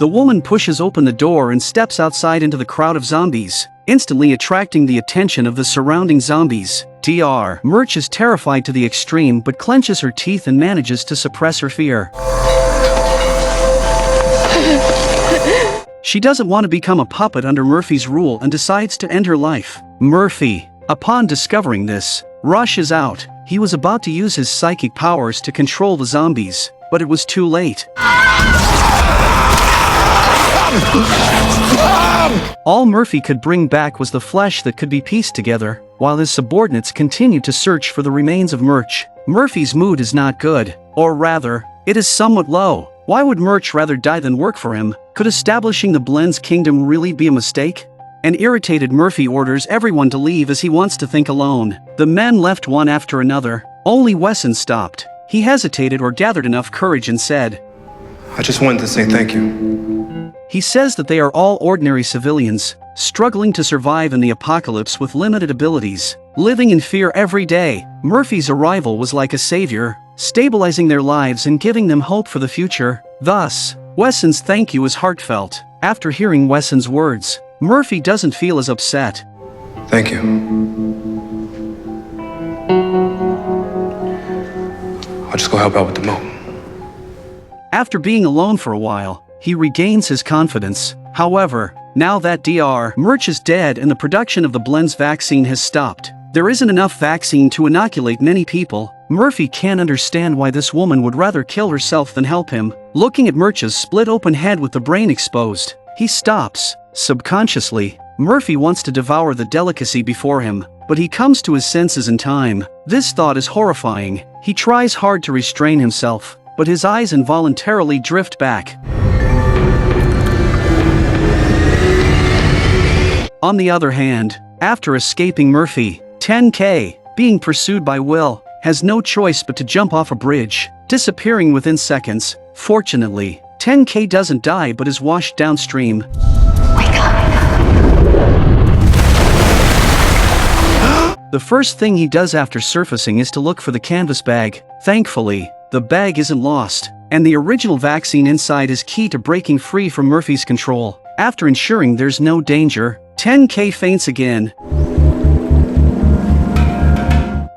The woman pushes open the door and steps outside into the crowd of zombies, instantly attracting the attention of the surrounding zombies. Murch is terrified to the extreme but clenches her teeth and manages to suppress her fear. She doesn't want to become a puppet under Murphy's rule and decides to end her life. Murphy, upon discovering this, rushes out. He was about to use his psychic powers to control the zombies, but it was too late. All Murphy could bring back was the flesh that could be pieced together, while his subordinates continued to search for the remains of Murch. Murphy's mood is not good, or rather, it is somewhat low. Why would Murch rather die than work for him? Could establishing the Blend's kingdom really be a mistake? An irritated Murphy orders everyone to leave as he wants to think alone. The men left one after another. Only Wesson stopped. He hesitated or gathered enough courage and said, "I just wanted to say thank you." He says that they are all ordinary civilians, struggling to survive in the apocalypse with limited abilities, living in fear every day. Murphy's arrival was like a savior, stabilizing their lives and giving them hope for the future. Thus, Wesson's thank you is heartfelt. After hearing Wesson's words, Murphy doesn't feel as upset. Thank you. I'll just go help out with the moat. After being alone for a while, he regains his confidence. However, now that Murch is dead and the production of the Blend's vaccine has stopped, there isn't enough vaccine to inoculate many people. Murphy can't understand why this woman would rather kill herself than help him. Looking at Murch's split open head with the brain exposed, he stops. Subconsciously, Murphy wants to devour the delicacy before him, but he comes to his senses in time. This thought is horrifying. He tries hard to restrain himself, but his eyes involuntarily drift back. On the other hand, after escaping Murphy, 10K, being pursued by Will, has no choice but to jump off a bridge, disappearing within seconds. Fortunately, 10K doesn't die but is washed downstream. The first thing he does after surfacing is to look for the canvas bag. Thankfully, the bag isn't lost, and the original vaccine inside is key to breaking free from Murphy's control. After ensuring there's no danger, 10K faints again.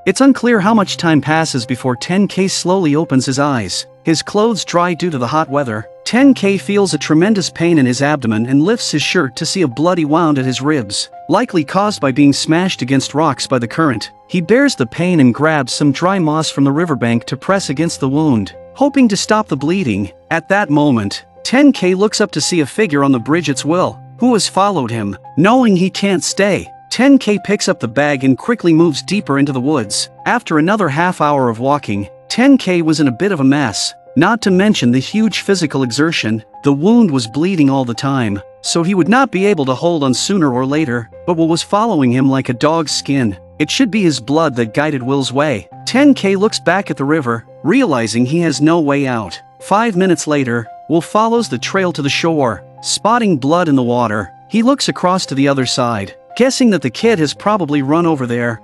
It's unclear how much time passes before 10K slowly opens his eyes. His clothes dry due to the hot weather. 10K feels a tremendous pain in his abdomen and lifts his shirt to see a bloody wound at his ribs, likely caused by being smashed against rocks by the current. He bears the pain and grabs some dry moss from the riverbank to press against the wound, hoping to stop the bleeding. At that moment, 10K looks up to see a figure on the bridge. It's Will, who has followed him. Knowing he can't stay, 10K picks up the bag and quickly moves deeper into the woods. After another half hour of walking, 10K was in a bit of a mess. Not to mention the huge physical exertion. The wound was bleeding all the time, so he would not be able to hold on sooner or later. But what was following him like a dog's skin? It should be his blood that guided Will's way. 10K looks back at the river, realizing he has no way out. 5 minutes later, Will follows the trail to the shore. Spotting blood in the water, he looks across to the other side, guessing that the kid has probably run over there.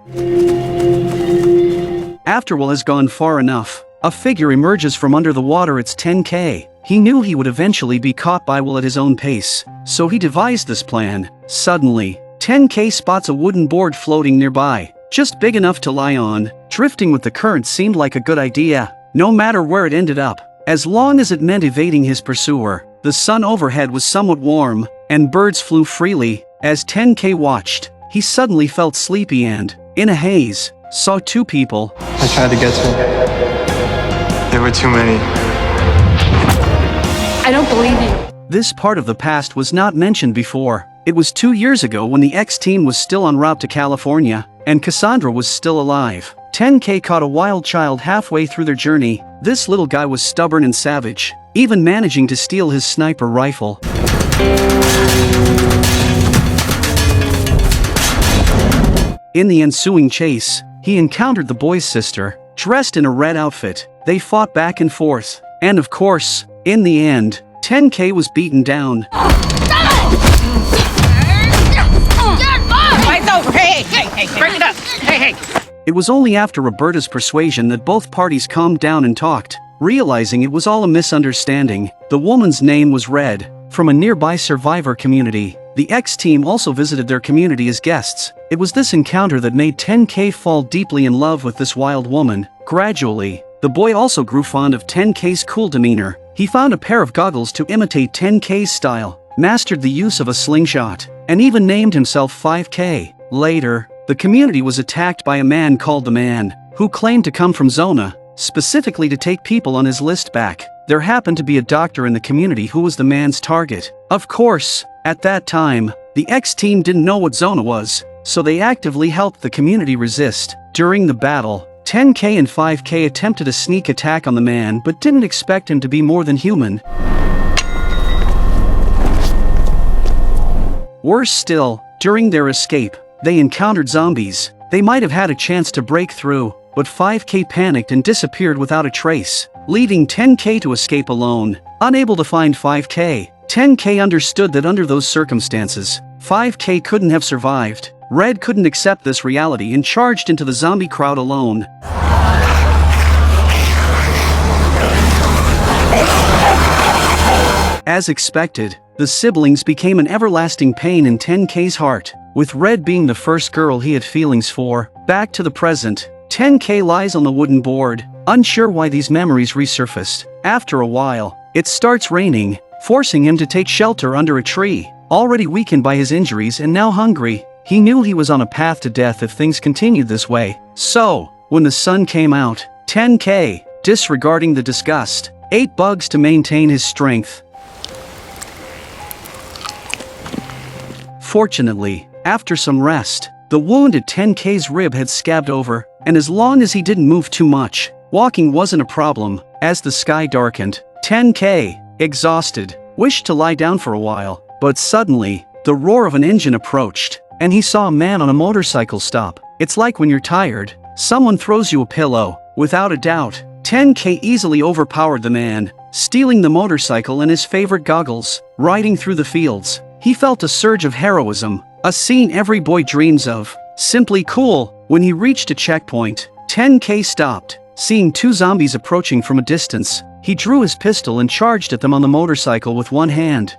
After Will has gone far enough, a figure emerges from under the water. It's 10K. He knew he would eventually be caught by Will at his own pace, so he devised this plan. Suddenly, 10K spots a wooden board floating nearby, just big enough to lie on. Drifting with the current seemed like a good idea, no matter where it ended up, as long as it meant evading his pursuer. The sun overhead was somewhat warm, and birds flew freely. As 10K watched, he suddenly felt sleepy and, in a haze, saw two people. I tried to get to him. There were too many. I don't believe you. This part of the past was not mentioned before. It was 2 years ago when the X-team was still en route to California, and Cassandra was still alive. 10K caught a wild child halfway through their journey. This little guy was stubborn and savage, even managing to steal his sniper rifle. In the ensuing chase, he encountered the boy's sister, dressed in a red outfit. They fought back and forth, and of course, in the end, 10K was beaten down. Fight's over! Hey, bring it up! Hey! It was only after Roberta's persuasion that both parties calmed down and talked. Realizing it was all a misunderstanding, the woman's name was Red. from a nearby survivor community. The X-team also visited their community as guests. It was this encounter that made 10K fall deeply in love with this wild woman. Gradually, the boy also grew fond of 10K's cool demeanor. He found a pair of goggles to imitate 10K's style, mastered the use of a slingshot, and even named himself 5K. Later, the community was attacked by a man called the Man, who claimed to come from Zona, specifically to take people on his list back. There happened to be a doctor in the community who was the man's target. Of course, at that time, the X-team didn't know what Zona was, so they actively helped the community resist. During the battle, 10K and 5K attempted a sneak attack on the man but didn't expect him to be more than human. Worse still, during their escape, they encountered zombies. They might have had a chance to break through, but 5K panicked and disappeared without a trace, leaving 10K to escape alone. Unable to find 5K, 10K understood that under those circumstances, 5K couldn't have survived. Red couldn't accept this reality and charged into the zombie crowd alone. As expected, the siblings became an everlasting pain in 10K's heart, with Red being the first girl he had feelings for. Back to the present, 10K lies on the wooden board, unsure why these memories resurfaced. After a while, it starts raining, forcing him to take shelter under a tree. Already weakened by his injuries and now hungry, he knew he was on a path to death if things continued this way. So, when the sun came out, 10K, disregarding the disgust, ate bugs to maintain his strength. Fortunately, after some rest, the wound at 10K's rib had scabbed over, and as long as he didn't move too much, walking wasn't a problem. As the sky darkened, 10K, exhausted, wished to lie down for a while, but suddenly, the roar of an engine approached, and he saw a man on a motorcycle stop. It's like when you're tired, someone throws you a pillow. Without a doubt, 10K easily overpowered the man, stealing the motorcycle and his favorite goggles. Riding through the fields, he felt a surge of heroism, a scene every boy dreams of. Simply cool. When he reached a checkpoint, 10K stopped. Seeing two zombies approaching from a distance, he drew his pistol and charged at them on the motorcycle with one hand.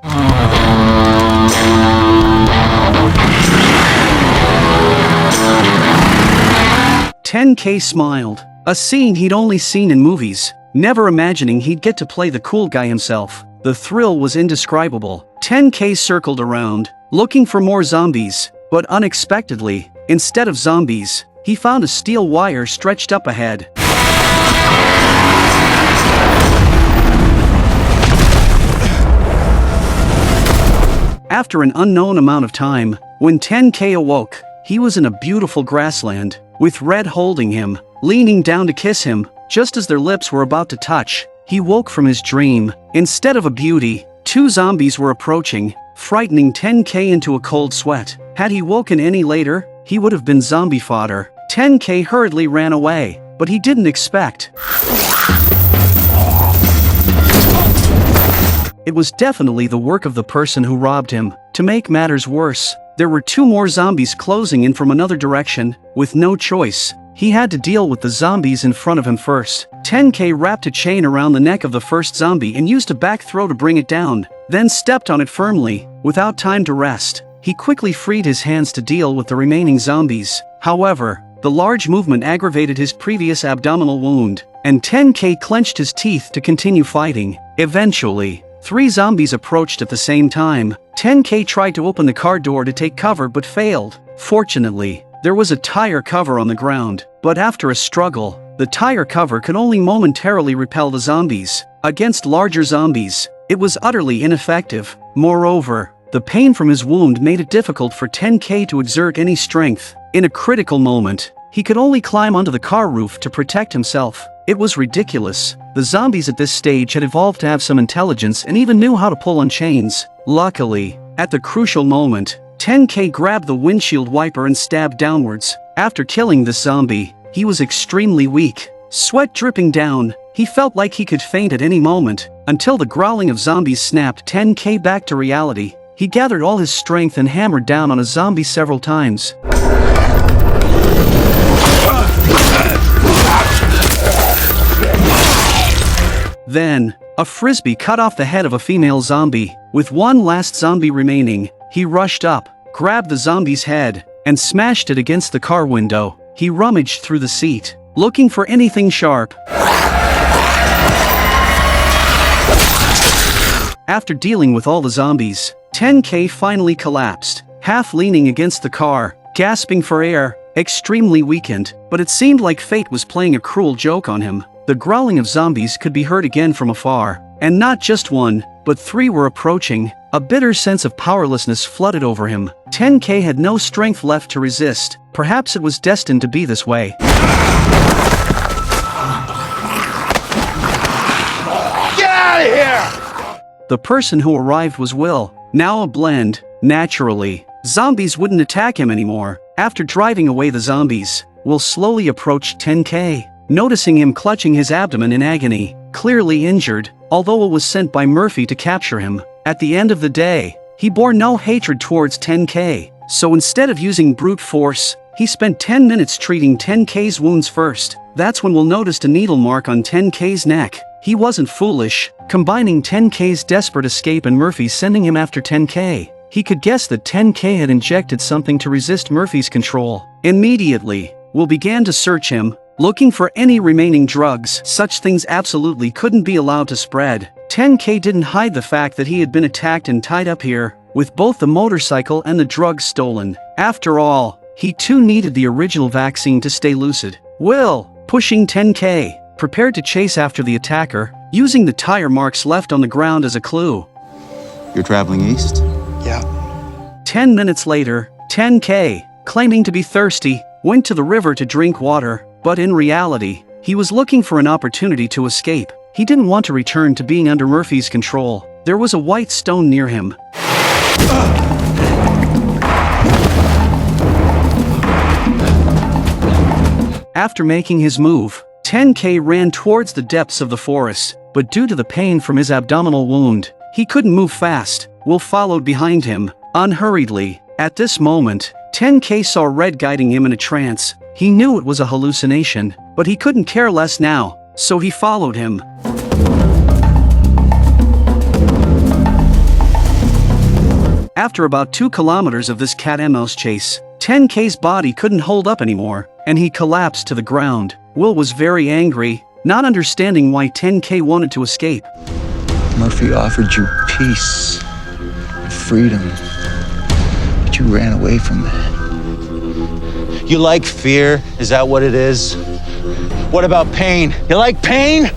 10K smiled, a scene he'd only seen in movies, never imagining he'd get to play the cool guy himself. The thrill was indescribable. 10K circled around, looking for more zombies, but unexpectedly, instead of zombies, he found a steel wire stretched up ahead. After an unknown amount of time, when 10K awoke, he was in a beautiful grassland, with Red holding him, leaning down to kiss him. Just as their lips were about to touch, he woke from his dream. Instead of a beauty, two zombies were approaching, frightening 10K into a cold sweat. Had he woken any later, he would have been zombie fodder. 10K hurriedly ran away, but he didn't expect. It was definitely the work of the person who robbed him. To make matters worse, there were two more zombies closing in from another direction. With no choice, he had to deal with the zombies in front of him first. 10K wrapped a chain around the neck of the first zombie and used a back throw to bring it down, then stepped on it firmly. Without time to rest, he quickly freed his hands to deal with the remaining zombies. However, the large movement aggravated his previous abdominal wound, and 10K clenched his teeth to continue fighting. Eventually, three zombies approached at the same time. 10K tried to open the car door to take cover but failed. Fortunately, there was a tire cover on the ground, but after a struggle, the tire cover could only momentarily repel the zombies. Against larger zombies, it was utterly ineffective. Moreover, the pain from his wound made it difficult for 10K to exert any strength. In a critical moment, he could only climb onto the car roof to protect himself. It was ridiculous. The zombies at this stage had evolved to have some intelligence and even knew how to pull on chains. Luckily, at the crucial moment, 10K grabbed the windshield wiper and stabbed downwards. After killing this zombie, he was extremely weak. Sweat dripping down, he felt like he could faint at any moment, until the growling of zombies snapped 10K back to reality. He gathered all his strength and hammered down on a zombie several times. Then, a frisbee cut off the head of a female zombie. With one last zombie remaining, he rushed up, grabbed the zombie's head, and smashed it against the car window. He rummaged through the seat, looking for anything sharp. After dealing with all the zombies, 10K finally collapsed, half leaning against the car, gasping for air, extremely weakened, but it seemed like fate was playing a cruel joke on him. The growling of zombies could be heard again from afar, and not just one, but 3 were approaching. A bitter sense of powerlessness flooded over him. 10K had no strength left to resist. Perhaps it was destined to be this way. Get out of here! The person who arrived was Will, now a blend. Naturally, zombies wouldn't attack him anymore. After driving away the zombies, Will slowly approached 10K, noticing him clutching his abdomen in agony, clearly injured, although Will was sent by Murphy to capture him. At the end of the day, he bore no hatred towards 10K, so instead of using brute force, he spent 10 minutes treating 10K's wounds first. That's when Will noticed a needle mark on 10K's neck. He wasn't foolish, combining 10K's desperate escape and Murphy's sending him after 10K. He could guess that 10K had injected something to resist Murphy's control. Immediately, Will began to search him, looking for any remaining drugs. Such things absolutely couldn't be allowed to spread. 10K didn't hide the fact that he had been attacked and tied up here, with both the motorcycle and the drugs stolen. After all, he too needed the original vaccine to stay lucid. Will, pushing 10K, prepared to chase after the attacker, using the tire marks left on the ground as a clue. You're traveling east? Yeah. 10 minutes later, 10K, claiming to be thirsty, went to the river to drink water, but in reality, he was looking for an opportunity to escape. He didn't want to return to being under Murphy's control. There was a white stone near him. After making his move, 10K ran towards the depths of the forest, but due to the pain from his abdominal wound, he couldn't move fast. Will followed behind him, unhurriedly. At this moment, 10K saw Red guiding him in a trance. He knew it was a hallucination, but he couldn't care less now, so he followed him. After about 2 kilometers of this cat-and-mouse chase, 10K's body couldn't hold up anymore, and he collapsed to the ground. Will was very angry, not understanding why 10K wanted to escape. Murphy offered you peace, freedom, but you ran away from that. You like fear? Is that what it is? What about pain? You like pain?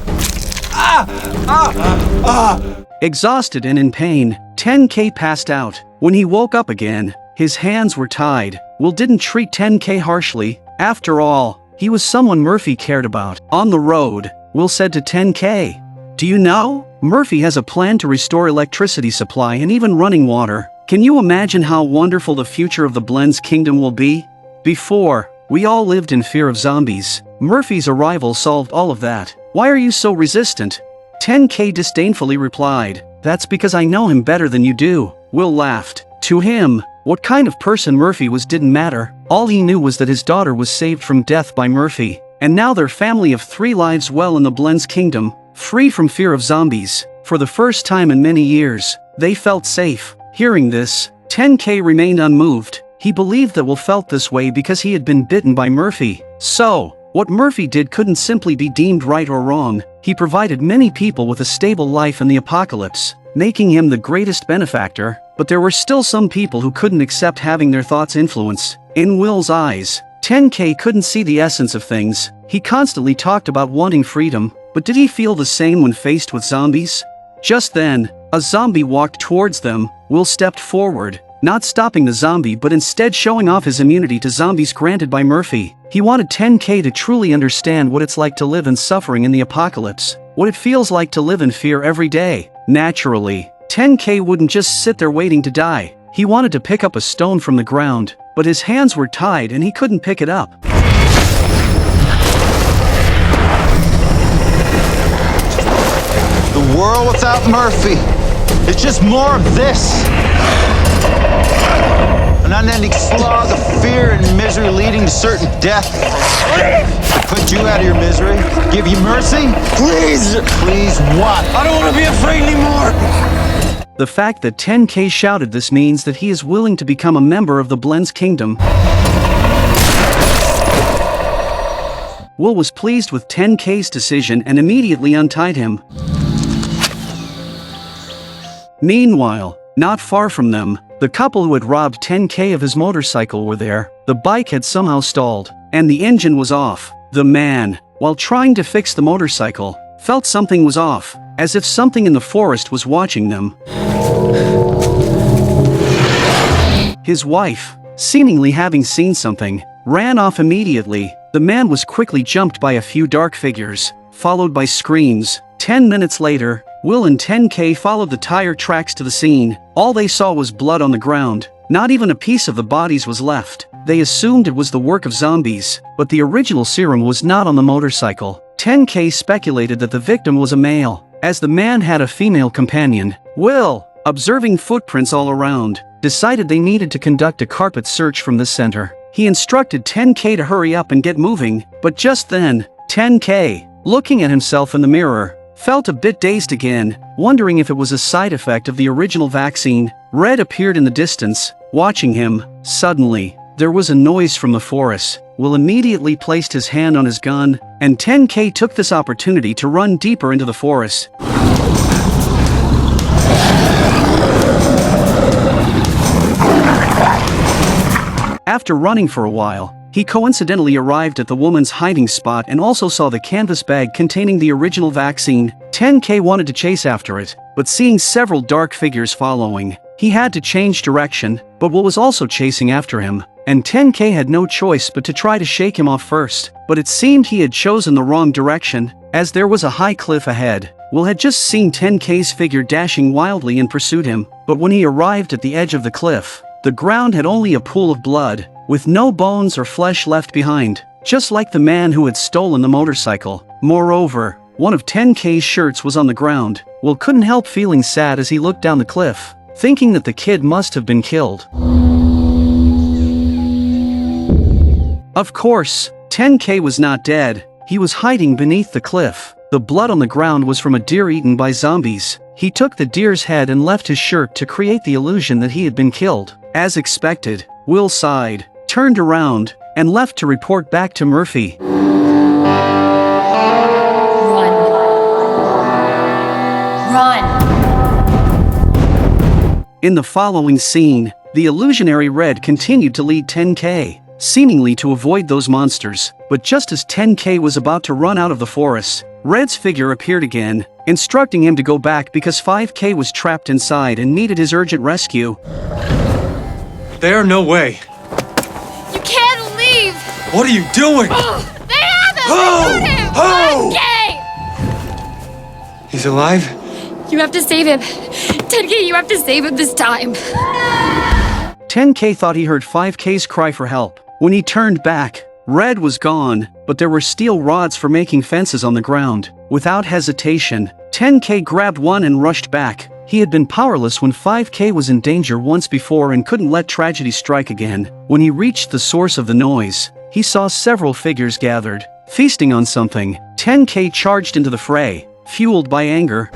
Exhausted and in pain, 10K passed out. When he woke up again, his hands were tied. Will didn't treat 10K harshly. After all, he was someone Murphy cared about. On the road, Will said to 10K, "Do you know? Murphy has a plan to restore electricity supply and even running water. Can you imagine how wonderful the future of the Blend's kingdom will be? Before, we all lived in fear of zombies. Murphy's arrival solved all of that. Why are you so resistant?" 10K disdainfully replied, "That's because I know him better than you do." Will laughed. To him, what kind of person Murphy was didn't matter. All he knew was that his daughter was saved from death by Murphy, and now their family of 3 lives well in the Blend's kingdom, free from fear of zombies. For the first time in many years, they felt safe. Hearing this, 10K remained unmoved. He believed that Will felt this way because he had been bitten by Murphy. So, what Murphy did couldn't simply be deemed right or wrong. He provided many people with a stable life in the apocalypse, making him the greatest benefactor. But there were still some people who couldn't accept having their thoughts influenced. In Will's eyes, 10K couldn't see the essence of things. He constantly talked about wanting freedom, but did he feel the same when faced with zombies? Just then, a zombie walked towards them. Will stepped forward, not stopping the zombie but instead showing off his immunity to zombies granted by Murphy. He wanted 10K to truly understand what it's like to live in suffering in the apocalypse, what it feels like to live in fear every day. Naturally, 10K wouldn't just sit there waiting to die. He wanted to pick up a stone from the ground, but his hands were tied and he couldn't pick it up. The world without Murphy, it's just more of this. An unending slog of fear and misery leading to certain death. To put you out of your misery, give you mercy? Please! Please what? I don't want to be afraid anymore. The fact that 10K shouted this means that he is willing to become a member of the Blend's kingdom. Will was pleased with 10K's decision and immediately untied him. Meanwhile, not far from them, the couple who had robbed 10K of his motorcycle were there. The bike had somehow stalled, and the engine was off. The man, while trying to fix the motorcycle, felt something was off, as if something in the forest was watching them. His wife, seemingly having seen something, ran off immediately. The man was quickly jumped by a few dark figures, followed by screams. 10 minutes later, Will and 10K followed the tire tracks to the scene. All they saw was blood on the ground. Not even a piece of the bodies was left. They assumed it was the work of zombies, but the original serum was not on the motorcycle. 10K speculated that the victim was a male, as the man had a female companion. Will, observing footprints all around, decided they needed to conduct a carpet search from the center. He instructed 10K to hurry up and get moving, but just then, 10K, looking at himself in the mirror, felt a bit dazed again, wondering if it was a side effect of the original vaccine. Red appeared in the distance, watching him. Suddenly, there was a noise from the forest. Will immediately placed his hand on his gun, and 10K took this opportunity to run deeper into the forest. After running for a while, he coincidentally arrived at the woman's hiding spot and also saw the canvas bag containing the original vaccine. 10K wanted to chase after it, but seeing several dark figures following, he had to change direction, but Will was also chasing after him, and 10K had no choice but to try to shake him off first. But it seemed he had chosen the wrong direction, as there was a high cliff ahead. Will had just seen 10K's figure dashing wildly and pursued him, but when he arrived at the edge of the cliff, the ground had only a pool of blood, with no bones or flesh left behind, just like the man who had stolen the motorcycle. Moreover, one of 10K's shirts was on the ground. Will couldn't help feeling sad as he looked down the cliff, thinking that the kid must have been killed. Of course, 10K was not dead. He was hiding beneath the cliff. The blood on the ground was from a deer eaten by zombies. He took the deer's head and left his shirt to create the illusion that he had been killed. As expected, Will sighed, turned around, and left to report back to Murphy. Run! In the following scene, the illusionary Red continued to lead 10K, seemingly to avoid those monsters. But just as 10K was about to run out of the forest, Red's figure appeared again, instructing him to go back because 5K was trapped inside and needed his urgent rescue. There, no way. You can't leave! What are you doing? They have him! Who? They got him! Who? 10K! He's alive? You have to save him. 10K, you have to save him this time. 10K thought he heard 5K's cry for help. When he turned back, Red was gone, but there were steel rods for making fences on the ground. Without hesitation, 10K grabbed one and rushed back. He had been powerless when 5K was in danger once before and couldn't let tragedy strike again. When he reached the source of the noise, he saw several figures gathered, feasting on something. 10K charged into the fray, fueled by anger.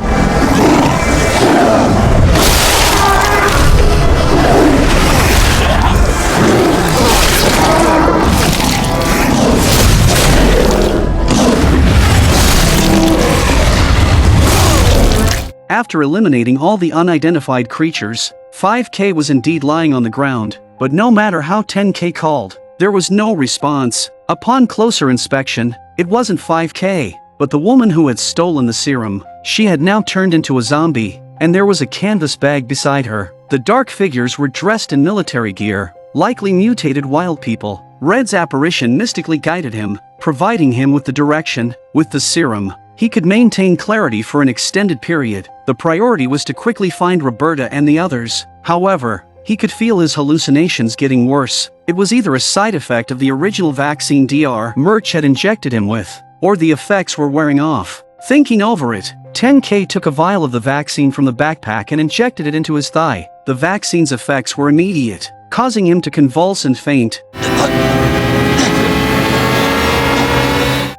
After eliminating all the unidentified creatures, 5K was indeed lying on the ground, but no matter how 10K called, there was no response. Upon closer inspection, it wasn't 5K, but the woman who had stolen the serum. She had now turned into a zombie, and there was a canvas bag beside her. The dark figures were dressed in military gear, likely mutated wild people. Red's apparition mystically guided him, providing him with the direction. With the serum, he could maintain clarity for an extended period. The priority was to quickly find Roberta and the others. However, he could feel his hallucinations getting worse. It was either a side effect of the original vaccine Dr. Murch had injected him with, or the effects were wearing off. Thinking over it, 10K took a vial of the vaccine from the backpack and injected it into his thigh. The vaccine's effects were immediate, causing him to convulse and faint.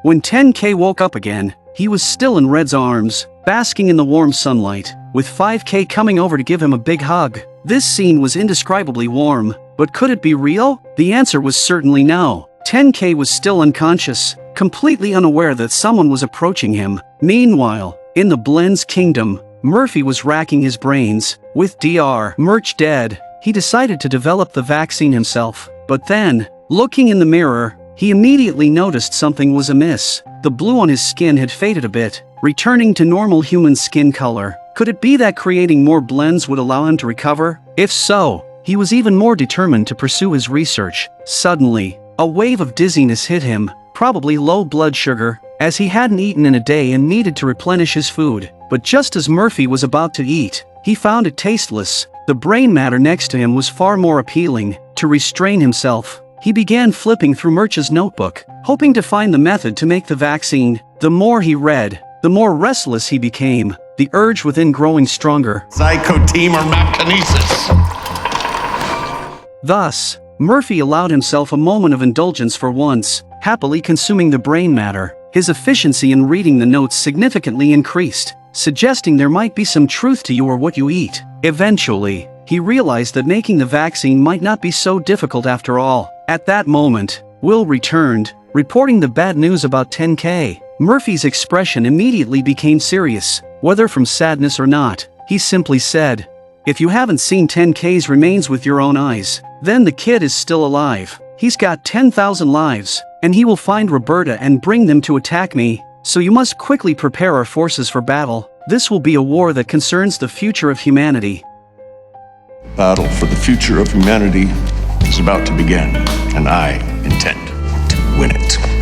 When 10K woke up again, he was still in Red's arms, basking in the warm sunlight. with 5K coming over to give him a big hug. This scene was indescribably warm, but could it be real? The answer was certainly no. 10K was still unconscious, completely unaware that someone was approaching him. Meanwhile, in the Blend's kingdom, Murphy was racking his brains. With Dr. Murch dead, he decided to develop the vaccine himself. But then, looking in the mirror, he immediately noticed something was amiss. The blue on his skin had faded a bit, returning to normal human skin color. Could it be that creating more blends would allow him to recover? If so, he was even more determined to pursue his research. Suddenly, a wave of dizziness hit him, probably low blood sugar, as he hadn't eaten in a day and needed to replenish his food. But just as Murphy was about to eat, he found it tasteless. The brain matter next to him was far more appealing. To restrain himself, he began flipping through Murch's notebook, hoping to find the method to make the vaccine. The more he read, the more restless he became, the urge within growing stronger. Psychoteam or mapkinesis? Thus, Murphy allowed himself a moment of indulgence for once, happily consuming the brain matter. His efficiency in reading the notes significantly increased, suggesting there might be some truth to you or what you eat. Eventually, he realized that making the vaccine might not be so difficult after all. At that moment, Will returned, reporting the bad news about 10K. Murphy's expression immediately became serious. Whether from sadness or not, he simply said, "If you haven't seen 10K's remains with your own eyes, then the kid is still alive. He's got 10,000 lives, and he will find Roberta and bring them to attack me, so you must quickly prepare our forces for battle. This will be a war that concerns the future of humanity." Battle for the future of humanity is about to begin, and I intend to win it.